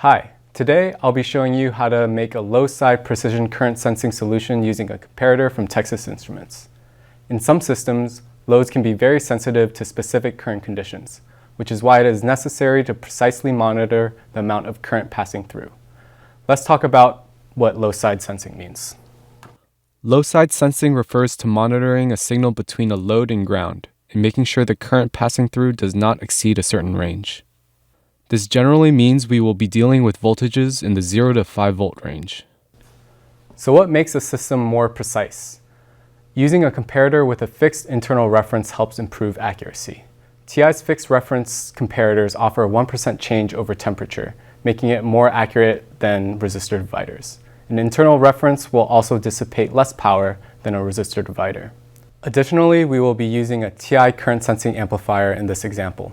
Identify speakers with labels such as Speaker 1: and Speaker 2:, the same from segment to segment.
Speaker 1: Hi, today I'll be showing you how to make a low-side precision current sensing solution using a comparator from Texas Instruments. In some systems, loads can be very sensitive to specific current conditions, which is why it is necessary to precisely monitor the amount of current passing through. Let's talk about what low-side sensing means.
Speaker 2: Low-side sensing refers to monitoring a signal between a load and ground and making sure the current passing through does not exceed a certain range. This generally means we will be dealing with voltages in the 0 to 5 volt range.
Speaker 1: So what makes a system more precise? Using a comparator with a fixed internal reference helps improve accuracy. TI's fixed reference comparators offer a 1% change over temperature, making it more accurate than resistor dividers. An internal reference will also dissipate less power than a resistor divider. Additionally, we will be using a TI current sensing amplifier in this example.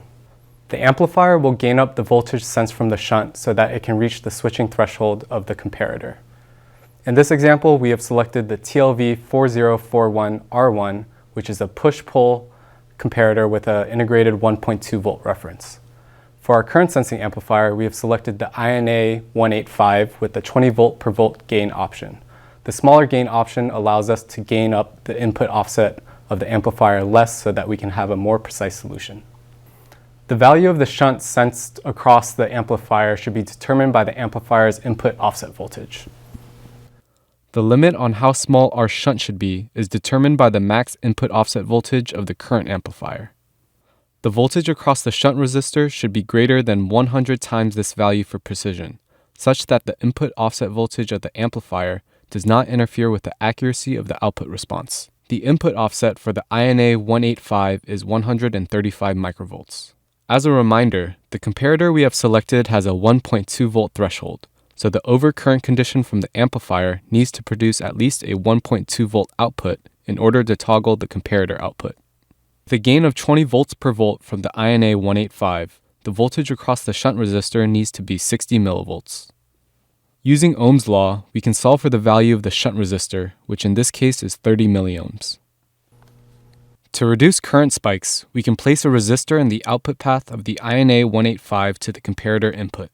Speaker 1: The amplifier will gain up the voltage sensed from the shunt so that it can reach the switching threshold of the comparator. In this example, we have selected the TLV4041R1, which is a push-pull comparator with an integrated 1.2 volt reference. For our current sensing amplifier, we have selected the INA185 with the 20 volt per volt gain option. The smaller gain option allows us to gain up the input offset of the amplifier less so that we can have a more precise solution. The value of the shunt sensed across the amplifier should be determined by the amplifier's input offset voltage.
Speaker 2: The limit on how small our shunt should be is determined by the max input offset voltage of the current amplifier. The voltage across the shunt resistor should be greater than 100 times this value for precision, such that the input offset voltage of the amplifier does not interfere with the accuracy of the output response. The input offset for the INA185 is 135 microvolts. As a reminder, the comparator we have selected has a 1.2 volt threshold, so the overcurrent condition from the amplifier needs to produce at least a 1.2 volt output in order to toggle the comparator output. With a gain of 20 volts per volt from the INA185, the voltage across the shunt resistor needs to be 60 millivolts. Using Ohm's law, we can solve for the value of the shunt resistor, which in this case is 30 milliohms. To reduce current spikes, we can place a resistor in the output path of the INA185 to the comparator input.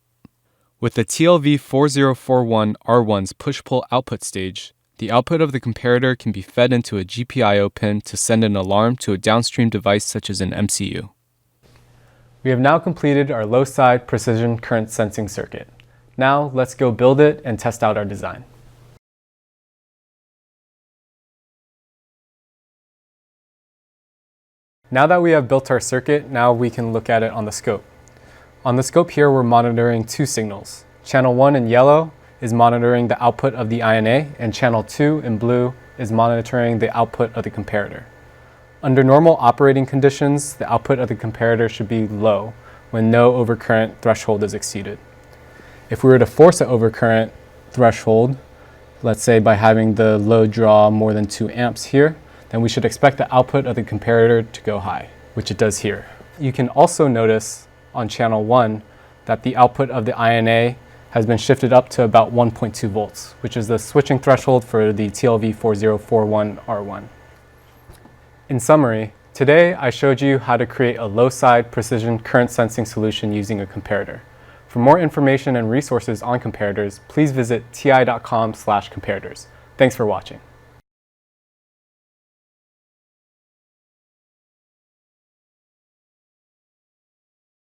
Speaker 2: With the TLV4041R1's push-pull output stage, the output of the comparator can be fed into a GPIO pin to send an alarm to a downstream device such as an MCU.
Speaker 1: We have now completed our low-side precision current sensing circuit. Now let's go build it and test out our design. Now that we have built our circuit, now we can look at it on the scope. On the scope here, we're monitoring two signals. Channel 1 in yellow is monitoring the output of the INA, and channel 2 in blue is monitoring the output of the comparator. Under normal operating conditions, the output of the comparator should be low when no overcurrent threshold is exceeded. If we were to force an overcurrent threshold, let's say by having the load draw more than 2 amps here, then we should expect the output of the comparator to go high, which it does here. You can also notice on channel 1 that the output of the INA has been shifted up to about 1.2 volts, which is the switching threshold for the TLV4041R1. In summary, today I showed you how to create a low-side precision current sensing solution using a comparator. For more information and resources on comparators, please visit ti.com/comparators. Thanks for watching.